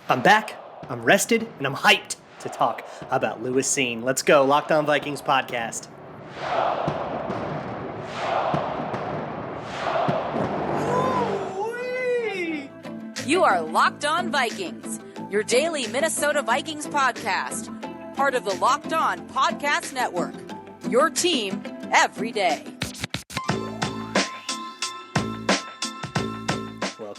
I'm back, I'm rested, and I'm hyped to talk about Lewis Cine. Let's go, Locked On Vikings podcast. You are Locked On Vikings, your daily Minnesota Vikings podcast, part of the Locked On Podcast Network, your team every day.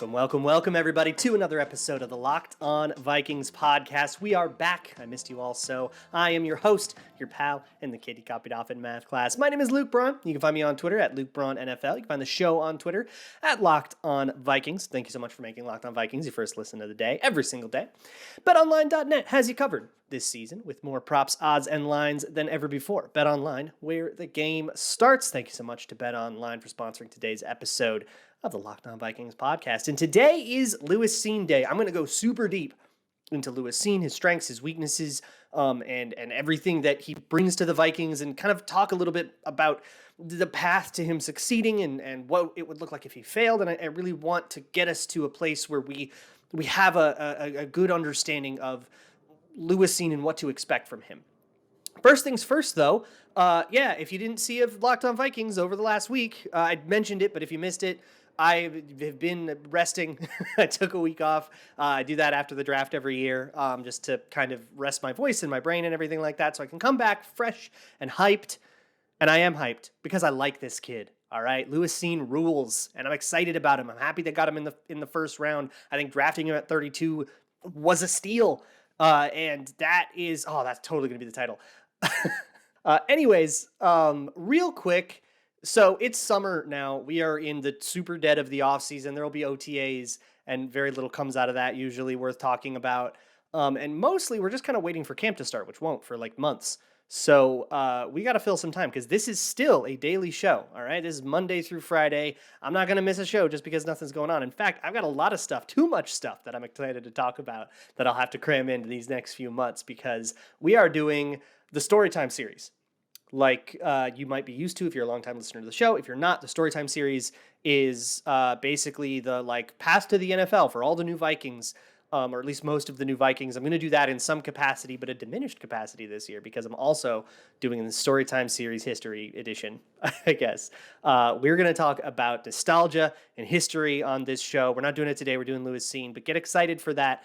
Welcome, everybody, to another episode of the Locked On Vikings podcast. We are back. I missed you all, so I am your host, your pal, and the kid you copied off in math class. My name is Luke Braun. You can find me on Twitter at Luke Braun NFL. You can find the show on Twitter at Locked On Vikings. Thank you so much for making Locked On Vikings your first listen of the day, every single day. BetOnline.net has you covered this season with more props, odds, and lines than ever before. BetOnline, where the game starts. Thank you so much to BetOnline for sponsoring today's episode of the Locked On Vikings podcast. And today is Lewis Cine Day. I'm going to go super deep into Lewis Cine, his strengths, his weaknesses, and everything that he brings to the Vikings, and kind of talk a little bit about the path to him succeeding and what it would look like if he failed. And I really want to get us to a place where we have a good understanding of Lewis Cine and what to expect from him. First things first, though, if you didn't see of Locked On Vikings over the last week, I mentioned it, but if you missed it, I have been resting. I took a week off. I do that after the draft every year, just to kind of rest my voice and my brain and everything like that, so I can come back fresh and hyped. And I am hyped because I like this kid. All right, Lewis Cine rules, and I'm excited about him. I'm happy they got him in the first round. I think drafting him at 32 was a steal, and that's totally gonna be the title. Anyways, real quick. So it's summer now. We are in the super dead of the offseason. There will be OTAs, and very little comes out of that usually worth talking about. And mostly we're just kind of waiting for camp to start, which won't for like months. So we got to fill some time because this is still a daily show. All right. This is Monday through Friday. I'm not going to miss a show just because nothing's going on. In fact, I've got a lot of stuff, too much stuff that I'm excited to talk about that I'll have to cram into these next few months because we are doing the Storytime series. Like you might be used to if you're a longtime listener to the show. If you're not, the Storytime series is basically the path to the NFL for all the new Vikings, or at least most of the new Vikings. I'm going to do that in some capacity, but a diminished capacity this year because I'm also doing the Storytime series history edition, I guess. We're going to talk about nostalgia and history on this show. We're not doing it today. We're doing Lewis Cine, but get excited for that.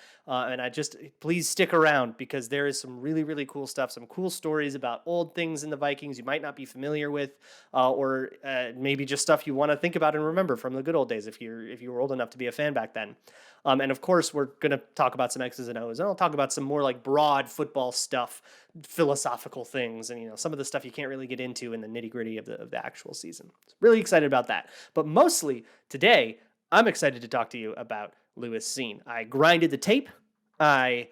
Please stick around because there is some really, really cool stuff, some cool stories about old things in the Vikings you might not be familiar with, or maybe just stuff you want to think about and remember from the good old days if you were old enough to be a fan back then. And of course, we're going to talk about some X's and O's, and I'll talk about some more like broad football stuff, philosophical things, and some of the stuff you can't really get into in the nitty gritty of the actual season. So really excited about that. But mostly today, I'm excited to talk to you about Lewis Cine. I grinded the tape. I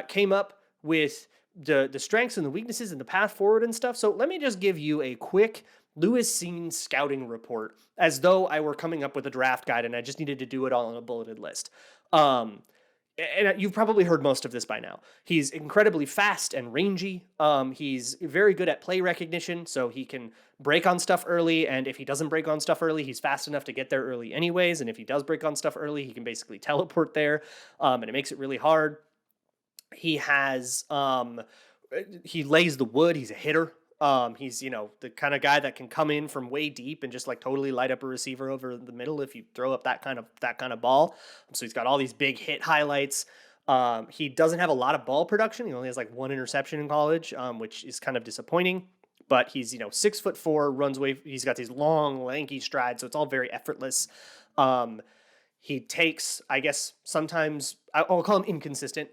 came up with the strengths and the weaknesses and the path forward and stuff. So let me just give you a quick Lewis Cine scouting report as though I were coming up with a draft guide and I just needed to do it all on a bulleted list. And you've probably heard most of this by now. He's incredibly fast and rangy. He's very good at play recognition, so he can break on stuff early, and if he doesn't break on stuff early, he's fast enough to get there early anyways, and if he does break on stuff early, he can basically teleport there, and it makes it really hard. He lays the wood. He's a hitter. He's, the kind of guy that can come in from way deep and just like totally light up a receiver over the middle if you throw up that kind of ball. So he's got all these big hit highlights. He doesn't have a lot of ball production. He only has like one interception in college, which is kind of disappointing. But he's, 6'4", runs away. He's got these long, lanky strides, so it's all very effortless. He takes, I guess, sometimes, I'll call him inconsistent,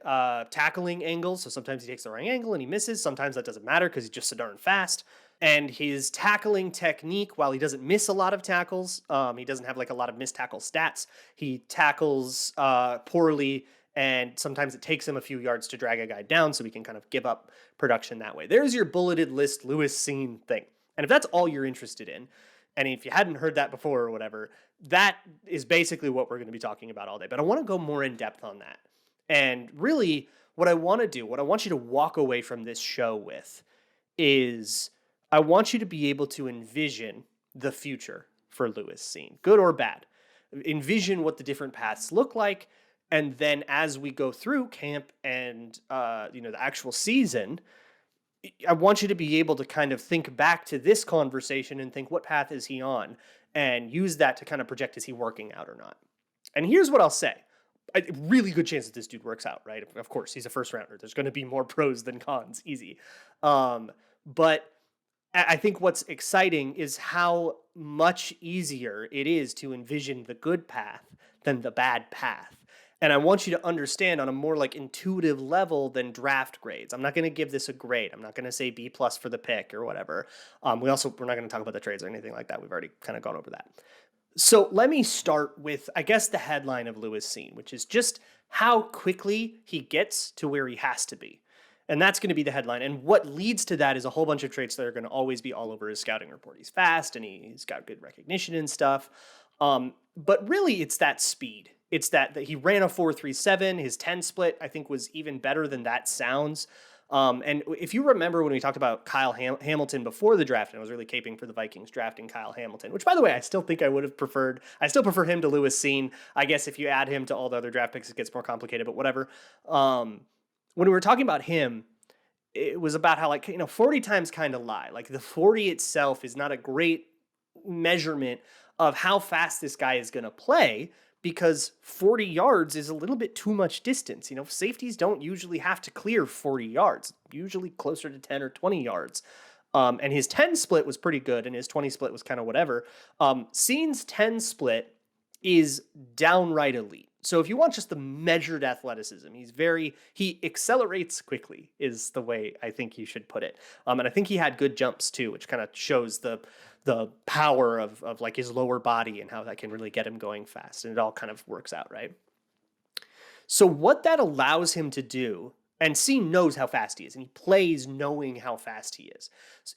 tackling angles. So sometimes he takes the wrong angle and he misses. Sometimes that doesn't matter because he's just so darn fast. And his tackling technique, while he doesn't miss a lot of tackles, he doesn't have like a lot of missed tackle stats. He tackles poorly, and sometimes it takes him a few yards to drag a guy down, so he can kind of give up production that way. There's your bulleted list Lewis Cine thing. And if that's all you're interested in, and if you hadn't heard that before or whatever, that is basically what we're going to be talking about all day. But I want to go more in depth on that. And really, what I want to do, what I want you to walk away from this show with is I want you to be able to envision the future for Lewis Cine, good or bad. Envision what the different paths look like And then as we go through camp and the actual season, I want you to be able to kind of think back to this conversation and think, what path is he on? And use that to kind of project, is he working out or not? And here's what I'll say. A really good chance that this dude works out, right? Of course, he's a first rounder. There's going to be more pros than cons, easy. But I think what's exciting is how much easier it is to envision the good path than the bad path. And I want you to understand on a more like intuitive level than draft grades. I'm not going to give this a grade. I'm not going to say B plus for the pick or whatever. We're not going to talk about the trades or anything like that. We've already kind of gone over that. So let me start with, I guess, the headline of Lewis Cine, which is just how quickly he gets to where he has to be. And that's going to be the headline. And what leads to that is a whole bunch of traits that are going to always be all over his scouting report. He's fast and he's got good recognition and stuff. But really, it's that speed. It's that he ran a 4.37. His 10 split, I think, was even better than that sounds. And if you remember when we talked about Kyle Hamilton before the draft, and I was really caping for the Vikings drafting Kyle Hamilton, which, by the way, I still think I would have preferred. I still prefer him to Lewis Cine. I guess if you add him to all the other draft picks, it gets more complicated, but whatever. When we were talking about him, it was about how 40 times kind of lie. Like the 40 itself is not a great measurement of how fast this guy is going to play, because 40 yards is a little bit too much distance. Safeties don't usually have to clear 40 yards, usually closer to 10 or 20 yards. And his 10 split was pretty good, and his 20 split was kind of whatever. Cine's 10 split is downright elite. So if you want just the measured athleticism, he accelerates quickly is the way I think you should put it. And I think he had good jumps too, which kind of shows the power of like his lower body and how that can really get him going fast. And it all kind of works out, right? So what that allows him to do, and Cine knows how fast he is, and he plays knowing how fast he is.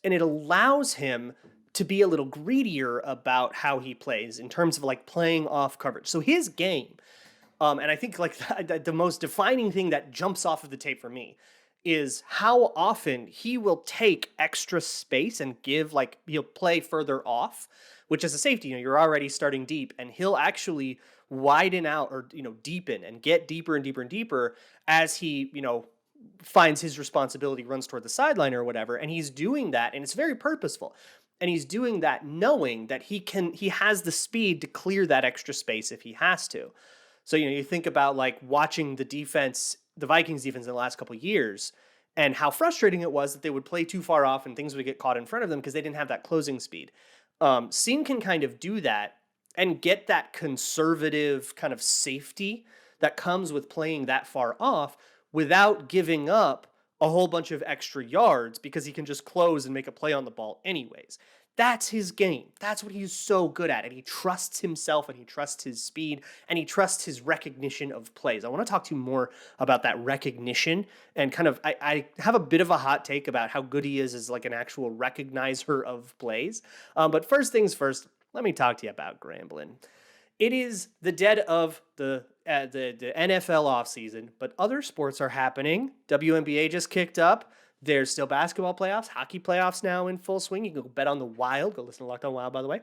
And it allows him to be a little greedier about how he plays in terms of like playing off coverage. So his game, and I think like the most defining thing that jumps off of the tape for me is how often he will take extra space and he'll play further off, which as a safety, you're already starting deep, and he'll actually widen out or, deepen and get deeper and deeper and deeper as he, finds his responsibility, runs toward the sideline or whatever. And he's doing that, and it's very purposeful. And he's doing that knowing that he has the speed to clear that extra space if he has to. So, you think about like watching the Vikings defense in the last couple of years, and how frustrating it was that they would play too far off and things would get caught in front of them because they didn't have that closing speed. Cine can kind of do that and get that conservative kind of safety that comes with playing that far off without giving up a whole bunch of extra yards, because he can just close and make a play on the ball anyways. That's his game. That's what he's so good at. And he trusts himself, and he trusts his speed, and he trusts his recognition of plays. I want to talk to you more about that recognition, and kind of, I have a bit of a hot take about how good he is as like an actual recognizer of plays. But first things first, let me talk to you about Grambling. It is the dead of the NFL offseason, but other sports are happening. WNBA just kicked up. There's still basketball playoffs, hockey playoffs now in full swing. You can go bet on the Wild. Go listen to Locked On Wild, by the way.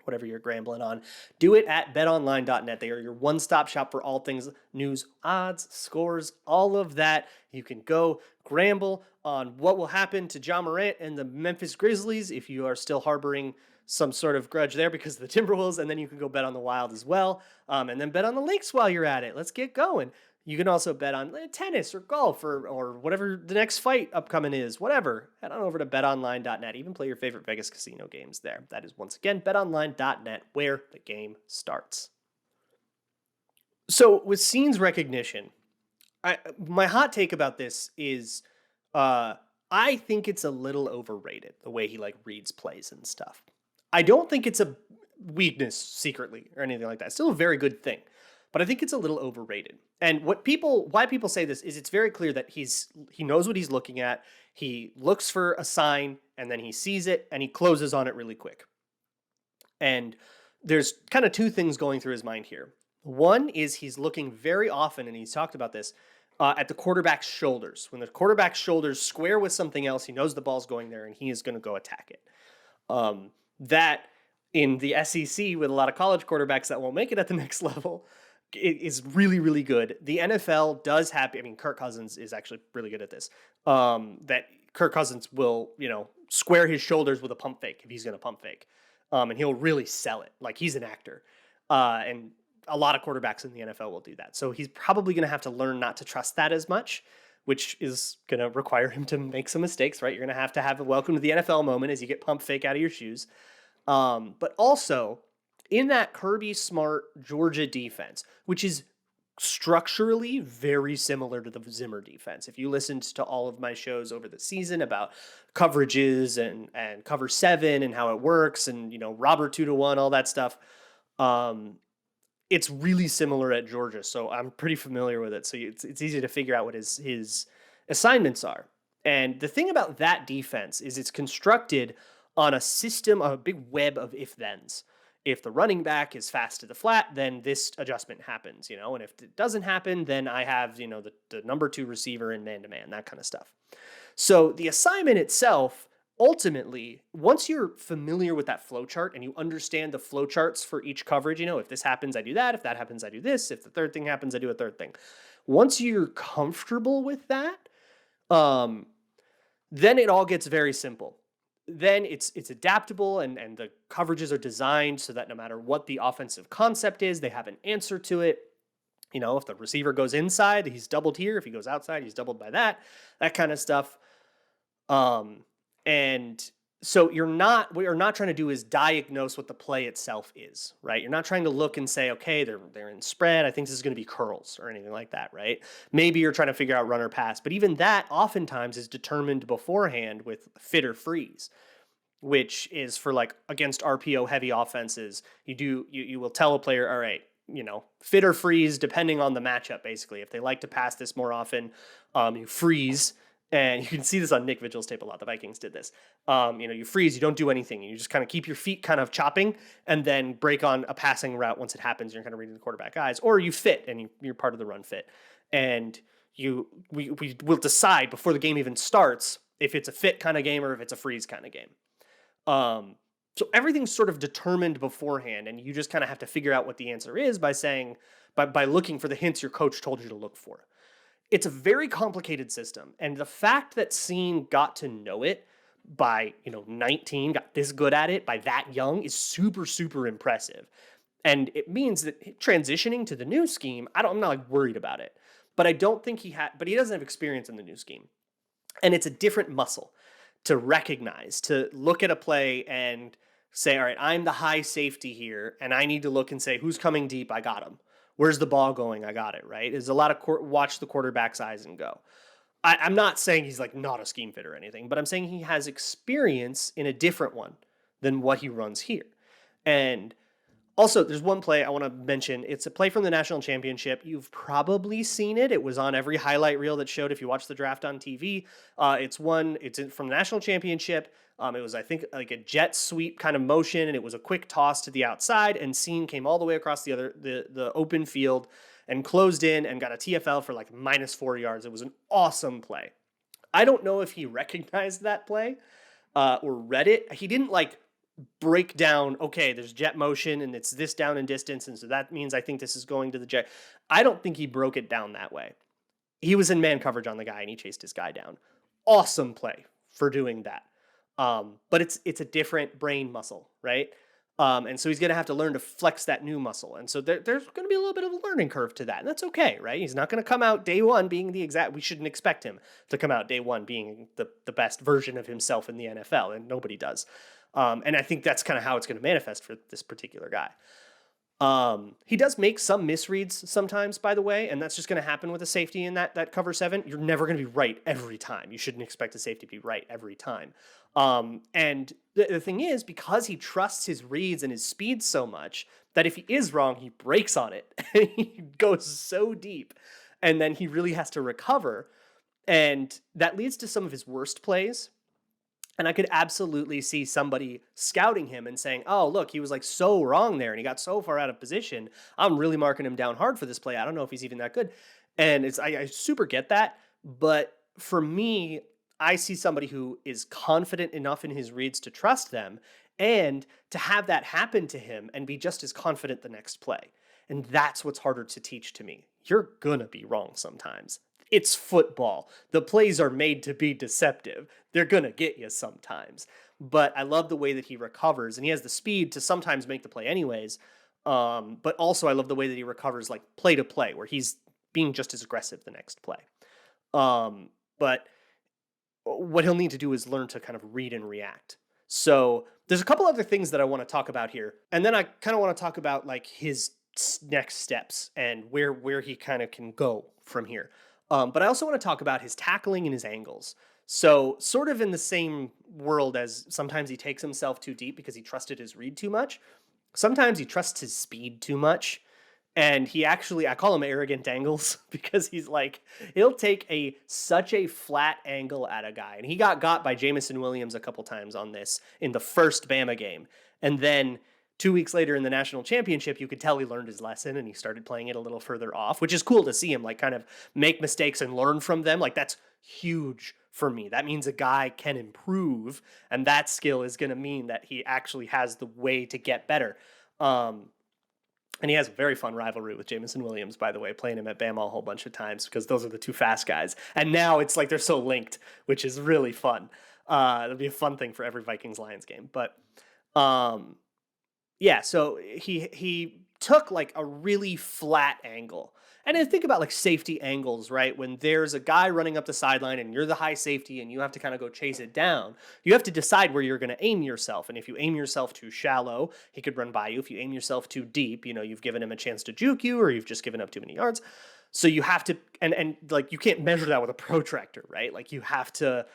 Whatever you're grambling on, do it at betonline.net. They are your one-stop shop for all things news, odds, scores, all of that. You can go gramble on what will happen to Ja Morant and the Memphis Grizzlies if you are still harboring some sort of grudge there because of the Timberwolves, and then you can go bet on the Wild as well, and then bet on the Lynx while you're at it. Let's get going. You can also bet on tennis or golf or whatever the next fight upcoming is, whatever. Head on over to betonline.net. Even play your favorite Vegas casino games there. That is, once again, betonline.net, where the game starts. So with Cine's recognition, my hot take about this is I think it's a little overrated, the way he reads plays and stuff. I don't think it's a weakness secretly or anything like that. It's still a very good thing, but I think it's a little overrated. And why people say this is it's very clear that he knows what he's looking at. He looks for a sign, and then he sees it and he closes on it really quick. And there's kind of two things going through his mind here. One is he's looking very often, and he's talked about this, at the quarterback's shoulders. When the quarterback's shoulders square with something else, he knows the ball's going there and he is going to go attack it. That in the SEC with a lot of college quarterbacks that won't make it at the next level is really, really good. The NFL does have, I mean, Kirk Cousins is actually really good at this. That Kirk Cousins will, square his shoulders with a pump fake if he's going to pump fake. And he'll really sell it like he's an actor. And a lot of quarterbacks in the NFL will do that. So he's probably going to have to learn not to trust that as much, which is going to require him to make some mistakes, right? You're going to have a welcome to the NFL moment as you get pump fake out of your shoes. But also in that Kirby Smart Georgia defense, which is structurally very similar to the Zimmer defense. If you listened to all of my shows over the season about coverages and cover 7 and how it works and, Robert 2-1, all that stuff, it's really similar at Georgia. So I'm pretty familiar with it. So it's easy to figure out what his assignments are. And the thing about that defense is it's constructed on a system, a big web of if-thens. If the running back is fast to the flat, then this adjustment happens, and if it doesn't happen, then I have, the number 2 receiver in man-to-man, that kind of stuff. So the assignment itself, ultimately, once you're familiar with that flow chart and you understand the flow charts for each coverage, if this happens, I do that. If that happens, I do this. If the third thing happens, I do a third thing. Once you're comfortable with that, then it all gets very simple. Then it's adaptable and the coverages are designed so that no matter what the offensive concept is, they have an answer to it. If the receiver goes inside, he's doubled here. If he goes outside, he's doubled by that kind of stuff. And so what you're not trying to do is diagnose what the play itself is, right? You're not trying to look and say, okay, they're in spread. I think this is going to be curls or anything like that, right? Maybe you're trying to figure out run or pass, but even that oftentimes is determined beforehand with fit or freeze, which is for like against RPO heavy offenses. You will tell a player, all right, fit or freeze depending on the matchup. Basically, if they like to pass this more often, you freeze. And you can see this on Nick Vigil's tape a lot. The Vikings did this. You freeze, you don't do anything. You just kind of keep your feet kind of chopping and then break on a passing route once it happens. You're kind of reading the quarterback eyes. Or you fit and you're part of the run fit. And we will decide before the game even starts if it's a fit kind of game or if it's a freeze kind of game. So everything's sort of determined beforehand, and you just kind of have to figure out what the answer is by looking for the hints your coach told you to look for. It's a very complicated system, and the fact that Cine got to know it by 19, got this good at it by that young is super, super impressive. And it means that transitioning to the new scheme, I'm not like worried about it, but I don't think he doesn't have experience in the new scheme, and it's a different muscle to recognize, to look at a play and say, all right, I'm the high safety here, and I need to look and say, who's coming deep? I got him. Where's the ball going? I got it, right? There's a lot of watch the quarterback's eyes and go. I'm not saying he's like not a scheme fit or anything, but I'm saying he has experience in a different one than what he runs here. And also, there's one play I want to mention. It's a play from the national championship. You've probably seen it. It was on every highlight reel that showed if you watched the draft on TV. It's from the national championship. It was, I think, like a jet sweep kind of motion, and it was a quick toss to the outside, and Cine came all the way across the open field and closed in and got a TFL for like -4 yards. It was an awesome play. I don't know if he recognized that play or read it. He didn't like break down, okay, there's jet motion and it's this down in distance, and so that means I think this is going to the jet. I don't think he broke it down that way. He was in man coverage on the guy and he chased his guy down. Awesome play for doing that. But it's a different brain muscle, right? And so he's going to have to learn to flex that new muscle. And so there's going to be a little bit of a learning curve to that. And that's okay, right? He's not going to come out day one being we shouldn't expect him to come out day one being the best version of himself in the NFL, and nobody does. And I think that's kind of how it's going to manifest for this particular guy. He does make some misreads sometimes, by the way, and that's just going to happen with a safety in that cover 7. You're never going to be right every time. You shouldn't expect a safety to be right every time. And the thing is, because he trusts his reads and his speed so much, that if he is wrong, he breaks on it. He goes so deep, and then he really has to recover. And that leads to some of his worst plays. And I could absolutely see somebody scouting him and saying, oh, look, he was like so wrong there and he got so far out of position. I'm really marking him down hard for this play. I don't know if he's even that good. And I super get that. But for me, I see somebody who is confident enough in his reads to trust them and to have that happen to him and be just as confident the next play. And that's what's harder to teach to me. You're gonna be wrong sometimes. It's football. The plays are made to be deceptive. They're gonna get you sometimes. But I love the way that he recovers, and he has the speed to sometimes make the play anyways. But also I love the way that he recovers like play to play, where he's being just as aggressive the next play. But what he'll need to do is learn to kind of read and react. So there's a couple other things that I want to talk about here, and then I kind of want to talk about like his next steps and where he kind of can go from here. But I also want to talk about his tackling and his angles. So sort of in the same world as sometimes he takes himself too deep because he trusted his read too much. Sometimes he trusts his speed too much. And he actually, I call him arrogant angles because he's like, he'll take such a flat angle at a guy. And he got by Jamison Williams a couple times on this in the first Bama game. And then 2 weeks later in the national championship, you could tell he learned his lesson and he started playing it a little further off, which is cool to see him like kind of make mistakes and learn from them. Like that's huge for me. That means a guy can improve, and that skill is going to mean that he actually has the way to get better. And he has a very fun rivalry with Jamison Williams, by the way, playing him at Bama a whole bunch of times because those are the two fast guys. And now it's like they're so linked, which is really fun. It'll be a fun thing for every Vikings-Lions game. But yeah, so he took like a really flat angle. And then think about like safety angles, right? When there's a guy running up the sideline and you're the high safety and you have to kind of go chase it down, you have to decide where you're going to aim yourself. And if you aim yourself too shallow, he could run by you. If you aim yourself too deep, you've given him a chance to juke you or you've just given up too many yards. So you have to, and like you can't measure that with a protractor, right? Like you have to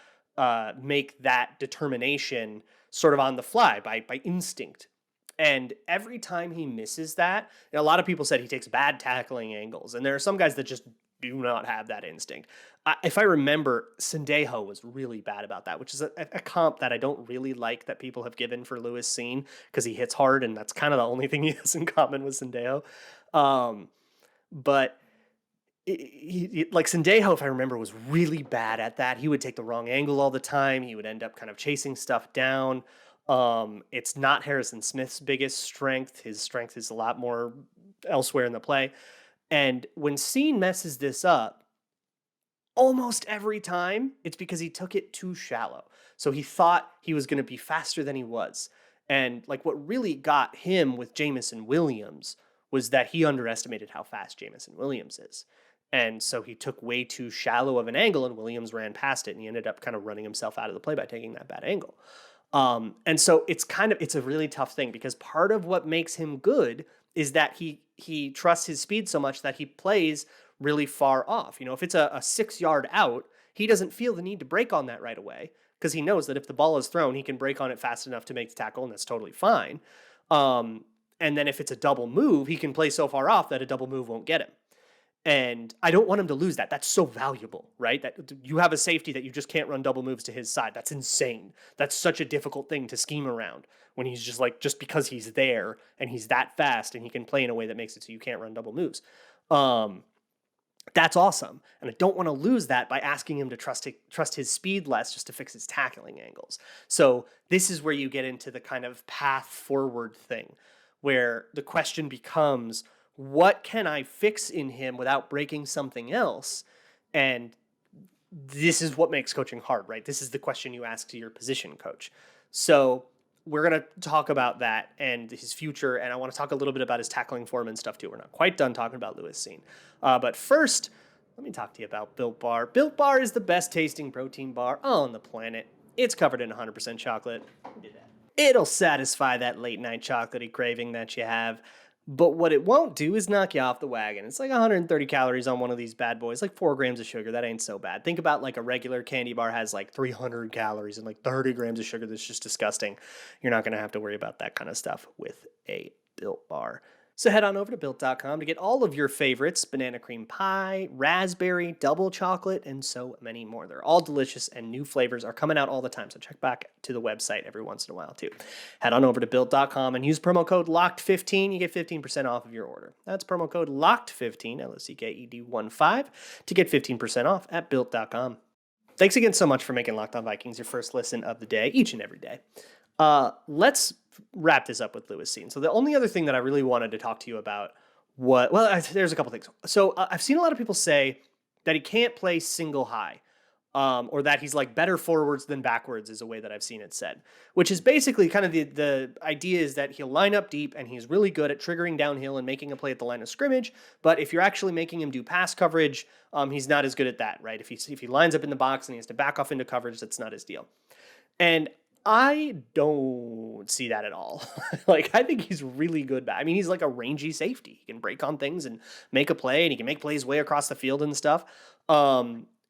make that determination sort of on the fly by instinct. And every time he misses that, a lot of people said he takes bad tackling angles. And there are some guys that just do not have that instinct. If I remember, Sendejo was really bad about that, which is a comp that I don't really like that people have given for Lewis Cine because he hits hard, and that's kind of the only thing he has in common with Sendejo. But like Sendejo, if I remember, was really bad at that. He would take the wrong angle all the time. He would end up kind of chasing stuff down. It's not Harrison Smith's biggest strength. His strength is a lot more elsewhere in the play. And when Cine messes this up, almost every time, it's because he took it too shallow. So he thought he was going to be faster than he was. And like what really got him with Jamison Williams was that he underestimated how fast Jamison Williams is. And so he took way too shallow of an angle, and Williams ran past it, and he ended up kind of running himself out of the play by taking that bad angle. And so it's a really tough thing because part of what makes him good is that he trusts his speed so much that he plays really far off. If it's a 6-yard out, he doesn't feel the need to break on that right away because he knows that if the ball is thrown, he can break on it fast enough to make the tackle, and that's totally fine. And then if it's a double move, he can play so far off that a double move won't get him. And I don't want him to lose that. That's so valuable, right? That you have a safety that you just can't run double moves to his side. That's insane. That's such a difficult thing to scheme around when he's just because he's there and he's that fast and he can play in a way that makes it so you can't run double moves. That's awesome. And I don't want to lose that by asking him to trust his speed less just to fix his tackling angles. So this is where you get into the kind of path forward thing where the question becomes, what can I fix in him without breaking something else? And this is what makes coaching hard, right? This is the question you ask to your position coach. So we're going to talk about that and his future, and I want to talk a little bit about his tackling form and stuff too. We're not quite done talking about Lewis Cine. But first, let me talk to you about Built Bar. Built Bar is the best tasting protein bar on the planet. It's covered in 100% chocolate. It'll satisfy that late night chocolatey craving that you have. But what it won't do is knock you off the wagon. It's like 130 calories on one of these bad boys, like 4 grams of sugar. That ain't so bad. Think about like a regular candy bar has like 300 calories and like 30 grams of sugar. That's just disgusting. You're not going to have to worry about that kind of stuff with a Built Bar. So head on over to Built.com to get all of your favorites: banana cream pie, raspberry, double chocolate, and so many more. They're all delicious, and new flavors are coming out all the time. So check back to the website every once in a while too. Head on over to Built.com and use promo code LOCKED15. You get 15% off of your order. That's promo code LOCKED15, LOCKED15, to get 15% off at Built.com. Thanks again so much for making Locked On Vikings your first listen of the day, each and every day. Let's wrap this up with Lewis Cine. So the only other thing that I really wanted to talk to you about There's a couple things. So I've seen a lot of people say that he can't play single high, or that he's like better forwards than backwards is a way that I've seen it said, which is basically kind of the idea is that he'll line up deep and he's really good at triggering downhill and making a play at the line of scrimmage. But if you're actually making him do pass coverage, he's not as good at that, right? If he lines up in the box and he has to back off into coverage, that's not his deal. And I don't see that at all. Like, I think he's really good. I mean, he's like a rangy safety. He can break on things and make a play, and he can make plays way across the field and stuff.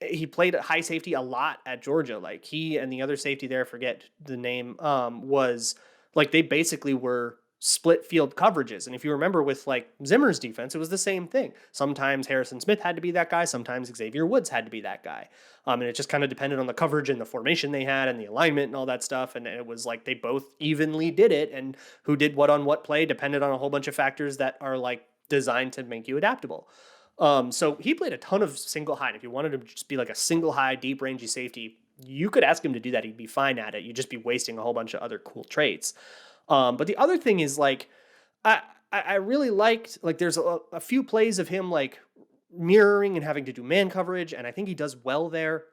He played high safety a lot at Georgia. Like, he and the other safety there, I forget the name, was like they basically were split field coverages. And if you remember with like Zimmer's defense, it was the same thing. Sometimes Harrison Smith had to be that guy. Sometimes Xavier Woods had to be that guy. And it just kind of depended on the coverage and the formation they had and the alignment and all that stuff. And it was like they both evenly did it. And who did what on what play depended on a whole bunch of factors that are like designed to make you adaptable. So he played a ton of single high. And if you wanted to just be like a single high, deep rangy safety, you could ask him to do that. He'd be fine at it. You'd just be wasting a whole bunch of other cool traits. But the other thing is like, I really liked, like, there's a few plays of him like mirroring and having to do man coverage. And I think he does well there.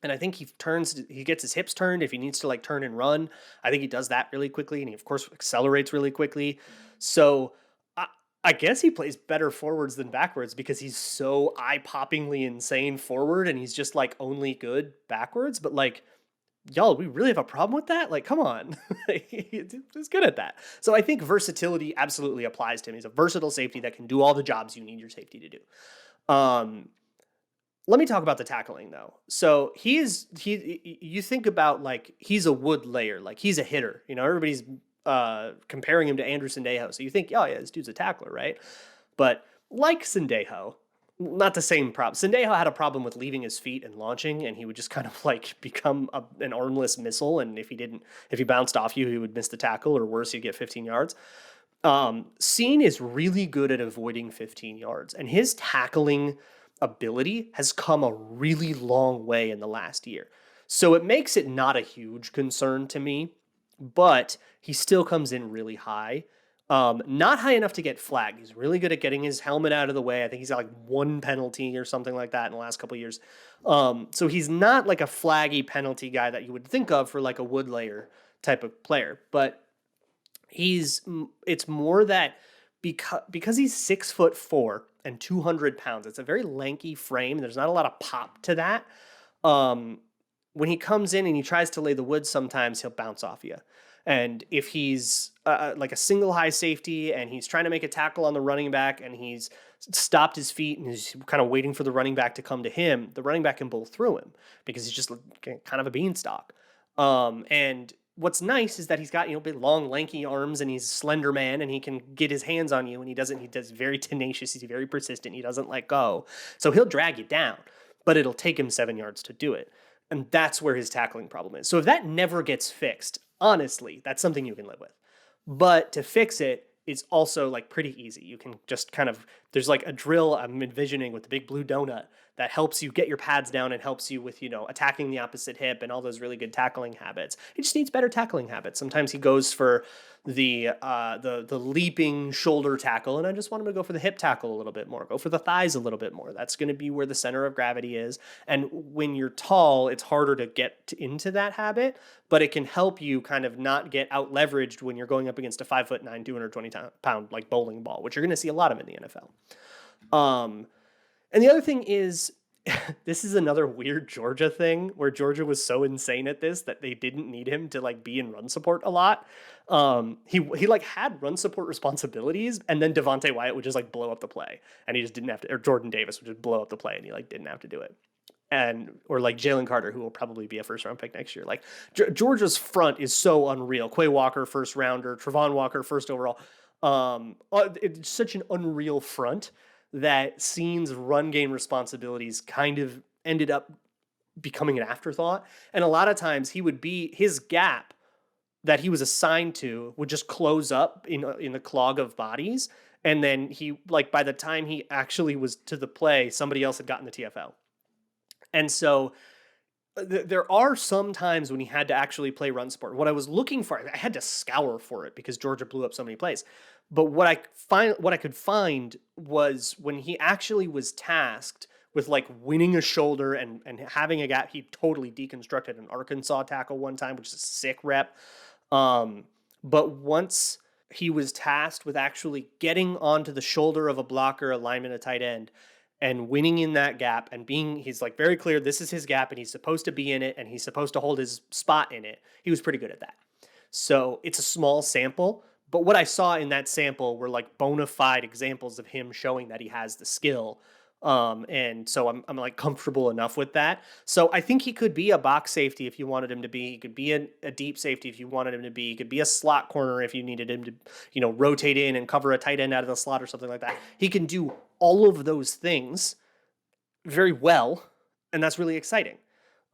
And I think he gets his hips turned if he needs to like turn and run. I think he does that really quickly. And he, of course, accelerates really quickly. So I guess he plays better forwards than backwards because he's so eye-poppingly insane forward and he's just like only good backwards. But like, y'all, we really have a problem with that? Like, come on. He's good at that. So I think versatility absolutely applies to him. He's a versatile safety that can do all the jobs you need your safety to do. Let me talk about the tackling though. So you think about like, he's a wood layer, like he's a hitter, everybody's comparing him to Andrew Sendejo. So you think, oh yeah, this dude's a tackler, right? But like Sendejo, not the same problem. Sendejo had a problem with leaving his feet and launching, and he would just kind of like become an armless missile. And if he bounced off you, he would miss the tackle, or worse, he'd get 15 yards. Cine is really good at avoiding 15 yards, and his tackling ability has come a really long way in the last year. So it makes it not a huge concern to me, but he still comes in really high. Not high enough to get flagged. He's really good at getting his helmet out of the way. I think he's got like one penalty or something like that in the last couple of years. So he's not like a flaggy penalty guy that you would think of for like a wood layer type of player. But it's more that because he's 6'4" and 200 pounds, it's a very lanky frame. There's not a lot of pop to that. When he comes in and he tries to lay the wood, sometimes he'll bounce off you. And if he's like a single high safety and he's trying to make a tackle on the running back and he's stopped his feet and he's kind of waiting for the running back to come to him, the running back can bowl through him because he's just kind of a beanstalk. And what's nice is that he's got, big, long, lanky arms and he's a slender man and he can get his hands on you, and he does very tenacious. He's very persistent. He doesn't let go. So he'll drag you down, but it'll take him 7 yards to do it. And that's where his tackling problem is. So if that never gets fixed, honestly, that's something you can live with. But to fix it is also like pretty easy. You can just there's like a drill I'm envisioning with the big blue donut that helps you get your pads down and helps you with, attacking the opposite hip and all those really good tackling habits. He just needs better tackling habits. Sometimes he goes for the leaping shoulder tackle, and I just want him to go for the hip tackle a little bit more, go for the thighs a little bit more. That's going to be where the center of gravity is. And when you're tall, it's harder to get into that habit, but it can help you kind of not get out leveraged when you're going up against a 5'9", 220-pound like bowling ball, which you're going to see a lot of in the NFL. And the other thing is, this is another weird Georgia thing where Georgia was so insane at this that they didn't need him to like be in run support a lot. He like had run support responsibilities, and then Devontae Wyatt would just like blow up the play, and he just didn't have to, or Jordan Davis would just blow up the play, and he like didn't have to do it. Or like Jalen Carter, who will probably be a first round pick next year. Like Georgia's front is so unreal. Quay Walker, first rounder, Travon Walker, first overall. It's such an unreal front that Cine's run game responsibilities kind of ended up becoming an afterthought. And a lot of times his gap that he was assigned to would just close up in the clog of bodies. And then he, like, by the time he actually was to the play, somebody else had gotten the TFL. And so there are some times when he had to actually play run support. What I was looking for, I had to scour for it because Georgia blew up so many plays. But what I could find was when he actually was tasked with like winning a shoulder and having a gap, he totally deconstructed an Arkansas tackle one time, which is a sick rep. Um, but once he was tasked with actually getting onto the shoulder of a blocker, a lineman, a tight end, and winning in that gap and he's like very clear, this is his gap and he's supposed to be in it and he's supposed to hold his spot in it. He was pretty good at that. So it's a small sample, but what I saw in that sample were like bona fide examples of him showing that he has the skill. And so I'm like comfortable enough with that. So I think he could be a box safety if you wanted him to be. He could be a deep safety if you wanted him to be. He could be a slot corner if you needed him to, rotate in and cover a tight end out of the slot or something like that. He can do all of those things very well, and that's really exciting.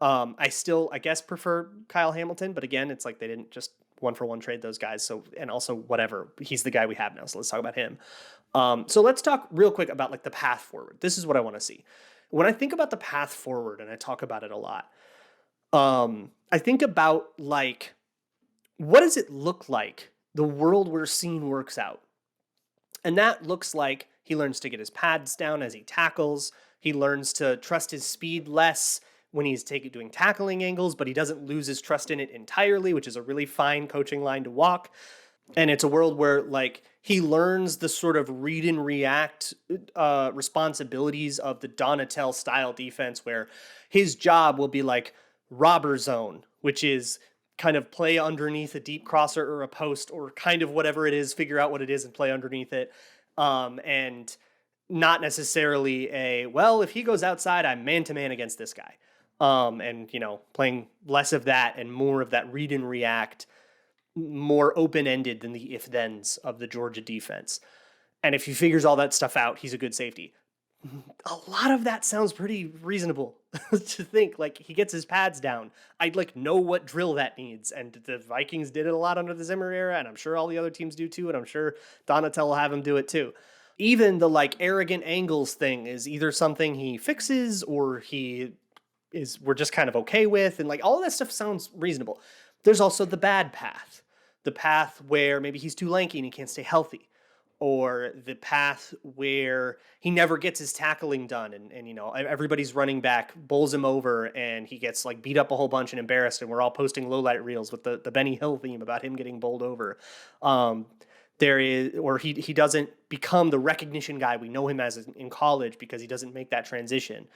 I still, I guess, prefer Kyle Hamilton, but again, it's like they didn't just one for one trade those guys. So, and also whatever, he's the guy we have now. So let's talk about him. So let's talk real quick about like the path forward. This is what I want to see. When I think about the path forward, and I talk about it a lot, I think about like, what does it look like, the world where Cine works out? And that looks like he learns to get his pads down as he tackles. He learns to trust his speed less when he's doing tackling angles, but he doesn't lose his trust in it entirely, which is a really fine coaching line to walk. And it's a world where like he learns the sort of read and react responsibilities of the Donatel style defense, where his job will be like robber zone, which is kind of play underneath a deep crosser or a post or kind of whatever it is, figure out what it is and play underneath it. And not necessarily if he goes outside, I'm man to man against this guy. And playing less of that and more of that read and react, more open-ended than the if-thens of the Georgia defense. And if he figures all that stuff out, he's a good safety. A lot of that sounds pretty reasonable to think. Like, he gets his pads down. I'd like know what drill that needs. And the Vikings did it a lot under the Zimmer era, and I'm sure all the other teams do too, and I'm sure Donatel will have him do it too. Even the like arrogant angles thing is either something he fixes or we're just kind of okay with, and like all of that stuff sounds reasonable. There's also the bad path. The path where maybe he's too lanky and he can't stay healthy, or the path where he never gets his tackling done and everybody's running back bowls him over and he gets like beat up a whole bunch and embarrassed, and we're all posting low light reels with the Benny Hill theme about him getting bowled over. He doesn't become the recognition guy we know him as in college because he doesn't make that transition.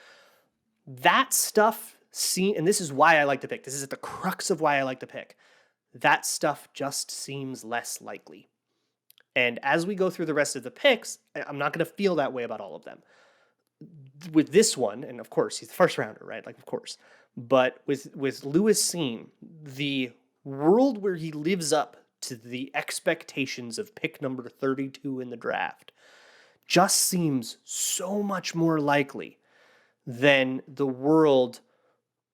That stuff, and this is why I like to pick. This is at the crux of why I like to pick. That stuff just seems less likely. And as we go through the rest of the picks, I'm not going to feel that way about all of them. With this one, and of course, he's the first rounder, right? Like, of course. But with Lewis Cine, the world where he lives up to the expectations of pick number 32 in the draft just seems so much more likely than the world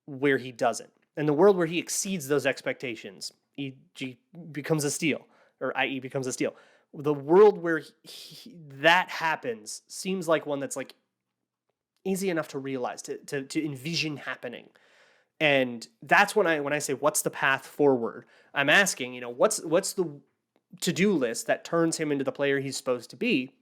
where he doesn't. And the world where he exceeds those expectations, e.g. becomes a steal, or i.e. becomes a steal. The world where that happens seems like one that's like easy enough to realize, to envision happening. And that's when I say, what's the path forward? I'm asking, what's the to-do list that turns him into the player he's supposed to be?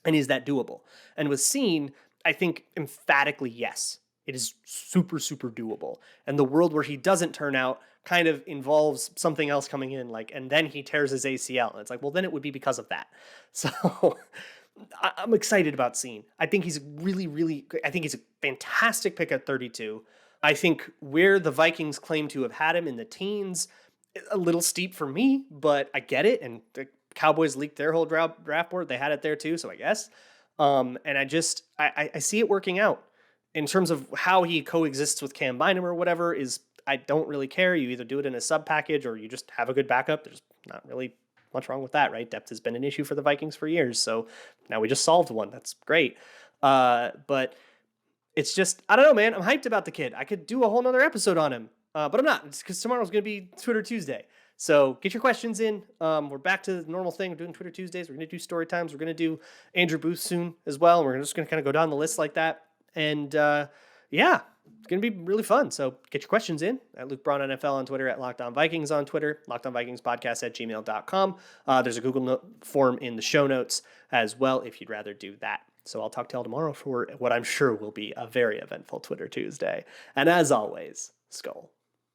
And is that doable? And with Cine, I think emphatically yes. It is super, super doable. And the world where he doesn't turn out kind of involves something else coming in, and then he tears his ACL. And it's like, well, then it would be because of that. So I'm excited about Cine. I think he's I think he's a fantastic pick at 32. I think where the Vikings claim to have had him in the teens, a little steep for me, but I get it. And the Cowboys leaked their whole draft board. They had it there too, so I guess. And I see it working out. In terms of how he coexists with Cam Bynum or whatever, I don't really care. You either do it in a sub package or you just have a good backup. There's not really much wrong with that, right? Depth has been an issue for the Vikings for years, so now we just solved one. That's great. But it's just, I don't know, man. I'm hyped about the kid. I could do a whole nother episode on him, but I'm not. It's because tomorrow's going to be Twitter Tuesday. So get your questions in. We're back to the normal thing. We're doing Twitter Tuesdays. We're going to do story times. We're going to do Andrew Booth soon as well. And we're just going to kind of go down the list like that. And yeah, It's going to be really fun. So get your questions in at Luke Braun NFL on Twitter, at Locked On Vikings on Twitter, LockedOnVikingsPodcast@gmail.com. There's a Google form in the show notes as well if you'd rather do that. So I'll talk to y'all tomorrow for what I'm sure will be a very eventful Twitter Tuesday. And as always, Skull.